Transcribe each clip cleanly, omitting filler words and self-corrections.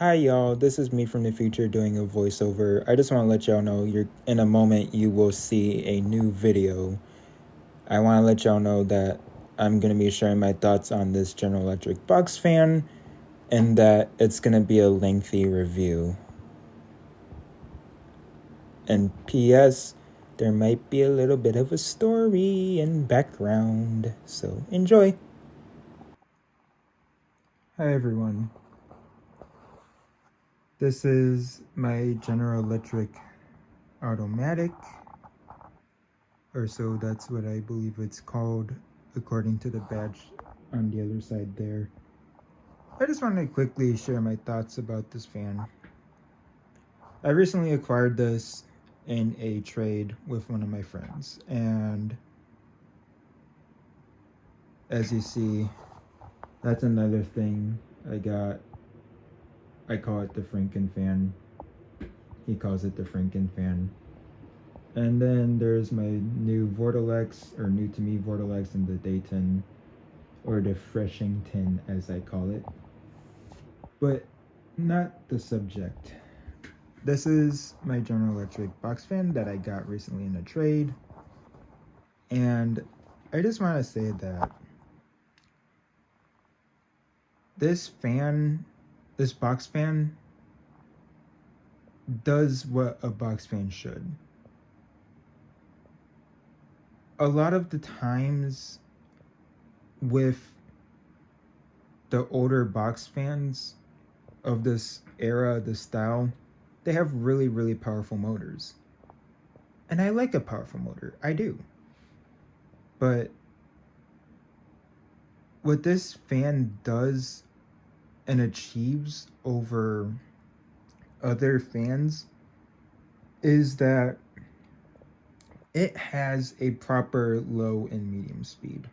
Hi y'all, this is me from the future doing a voiceover. I just want to let y'all know you're in a moment you will see a new video. I want to let y'all know that I'm going to be sharing my thoughts on this General Electric box fan and that it's going to be a lengthy review. And P.S. there might be a little bit of a story and background, so enjoy. Hi everyone. This is my General Electric automatic, or so that's what I believe it's called according to the badge on the other side there. I just want to quickly share my thoughts about this fan. I recently acquired this in a trade with one of my friends, and as you see, that's another thing I got. I call it the Franken fan. He calls it the Franken fan. And then there's my new Vortelex, or new to me Vortelex in the Dayton, or the Freshington as I call it. But not the subject. This is my General Electric box fan that I got recently in a trade. And I just want to say that this box fan, does what a box fan should. A lot of the times with the older box fans of this era, this style, they have really, really powerful motors. And I like a powerful motor. I do. But what this fan does and achieves over other fans is that it has a proper low and medium speed.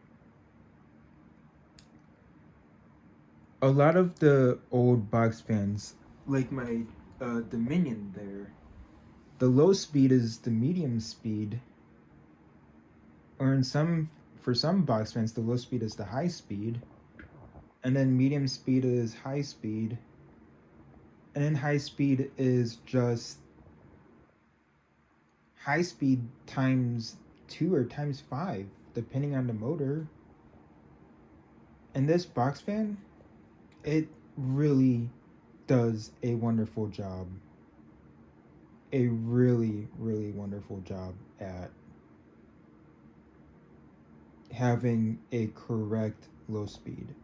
A lot of the old box fans, like my Dominion there, the low speed is the medium speed, or for some box fans, the low speed is the high speed, and then medium speed is high speed, and then high speed is just high speed times 2 or times 5, depending on the motor. And this box fan, it really does a wonderful job. A really, really wonderful job at having a correct low speed.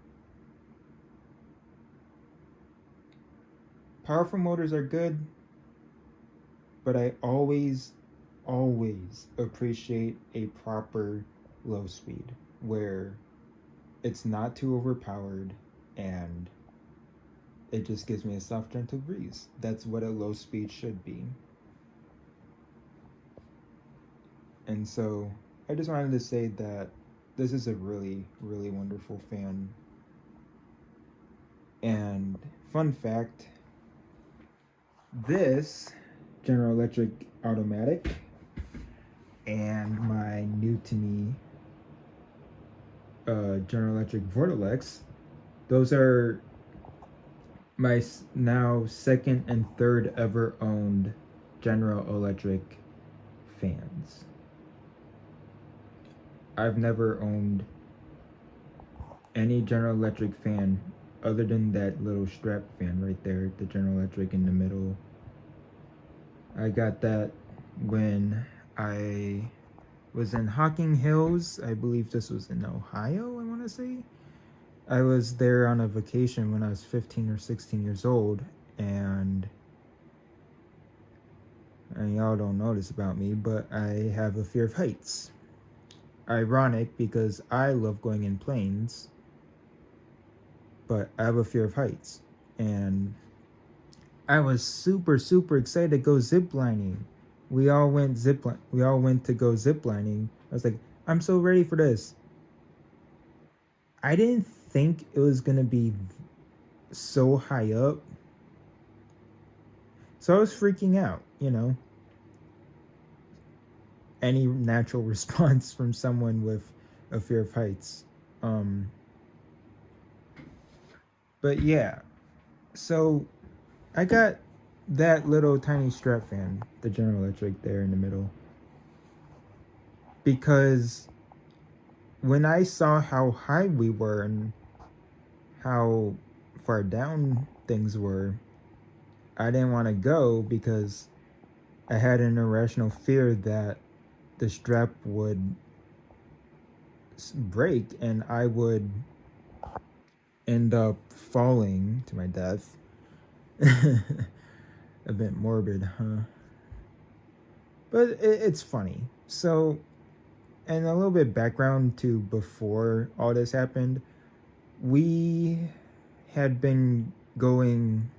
Powerful motors are good, but I always appreciate a proper low speed where it's not too overpowered and it just gives me a soft, gentle breeze. That's what a low speed should be. And so I just wanted to say that this is a really, really wonderful fan. And fun fact, this General Electric automatic and my new to me General Electric Vortelex, those are my now second and third ever owned General Electric fans. I've never owned any General Electric fan other than that little strap fan right there, the General Electric in the middle. I got that when I was in Hocking Hills. I believe this was in Ohio, I want to say. I was there on a vacation when I was 15 or 16 years old, and y'all don't know this about me, but I have a fear of heights. Ironic because I love going in planes, but I have a fear of heights. And I was super, super excited to go ziplining. We all went to go ziplining. I was like, I'm so ready for this. I didn't think it was gonna be so high up. So I was freaking out, Any natural response from someone with a fear of heights. But yeah. So I got that little tiny strap fan, the General Electric there in the middle, because when I saw how high we were and how far down things were, I didn't want to go because I had an irrational fear that the strap would break and I would end up falling to my death. A bit morbid, huh? But it's funny. So, and a little bit background to before all this happened, we had been going,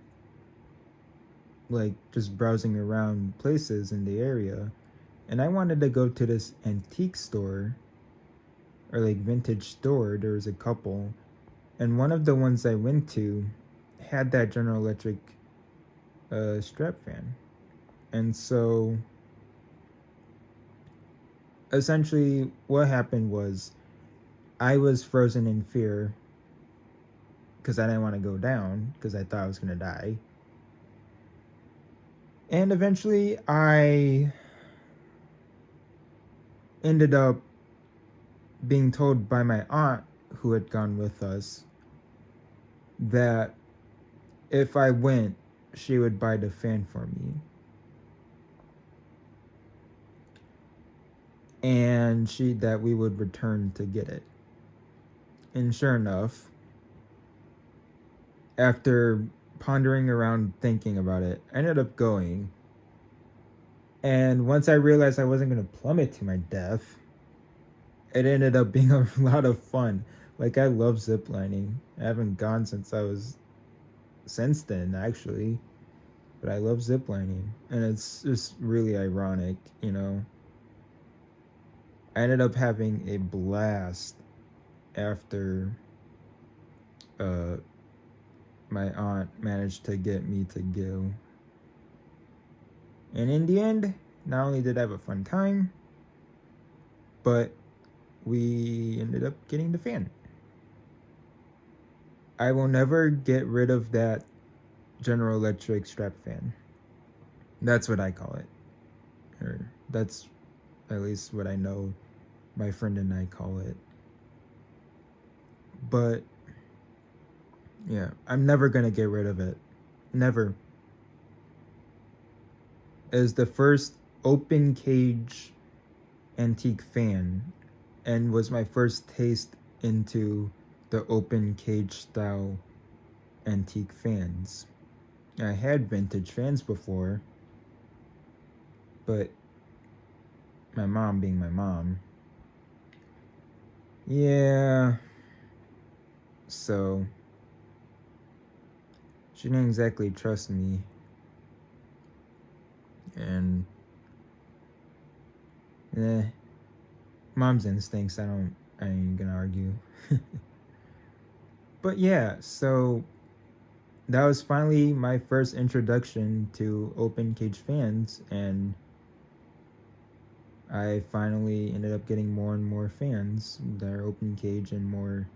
like, just browsing around places in the area, and I wanted to go to this antique store, or like vintage store. There was a couple, and one of the ones I went to had that General Electric strap fan. And so essentially what happened was I was frozen in fear because I didn't want to go down because I thought I was going to die. And eventually I ended up being told by my aunt, who had gone with us, that if I went, she would buy the fan for me. And that we would return to get it. And sure enough, after pondering around thinking about it, I ended up going. And once I realized I wasn't going to plummet to my death, it ended up being a lot of fun. Like, I love ziplining. I haven't gone since then, actually. But I love ziplining. And it's just really ironic, you know. I ended up having a blast after my aunt managed to get me to go. And in the end, not only did I have a fun time, but we ended up getting the fan. I will never get rid of that General Electric strap fan. That's what I call it. Or that's at least what I know my friend and I call it. But yeah, I'm never gonna get rid of it. Never. As the first open cage antique fan, and was my first taste into the open cage style antique fans. I had vintage fans before, but my mom being my mom, yeah, so she didn't exactly trust me. And mom's instincts, I ain't gonna argue. But yeah, so that was finally my first introduction to open cage fans, and I finally ended up getting more and more fans that are open cage and more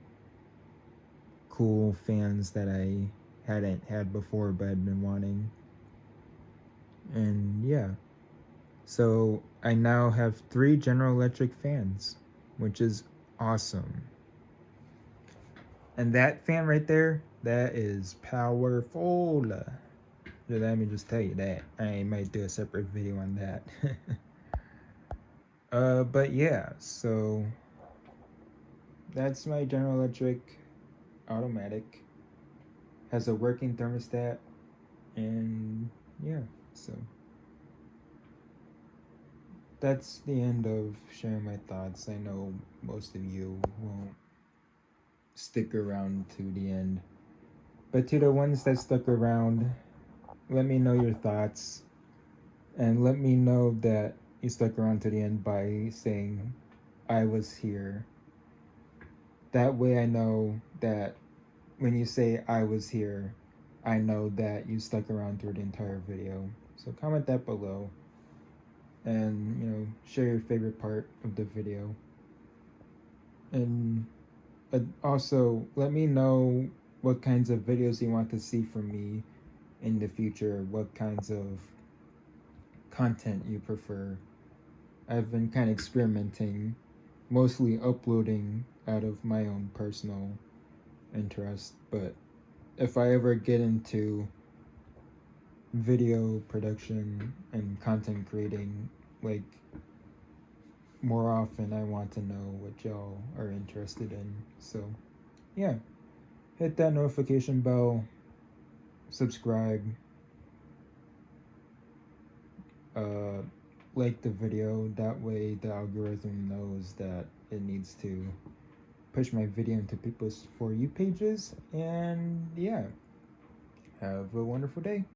cool fans that I hadn't had before but had been wanting. And yeah, so I now have 3 General Electric fans, which is awesome. And that fan right there, that is powerful. So let me just tell you that. I might do a separate video on that. But yeah, so that's my General Electric automatic. Has a working thermostat, and yeah, so that's the end of sharing my thoughts. I know most of you won't stick around to the end, but to the ones that stuck around, let me know your thoughts, and let me know that you stuck around to the end by saying I was here. That way I know that when you say I was here, I know that you stuck around through the entire video. So comment that below, and share your favorite part of the video. And also let me know what kinds of videos you want to see from me, in the future what kinds of content you prefer. I've been kind of experimenting, mostly uploading out of my own personal interest, but if I ever get into video production and content creating, like, more often, I want to know what y'all are interested in. So, yeah, hit that notification bell, subscribe, uh, like the video. That way, the algorithm knows that it needs to push my video into people's For You pages. And yeah, have a wonderful day.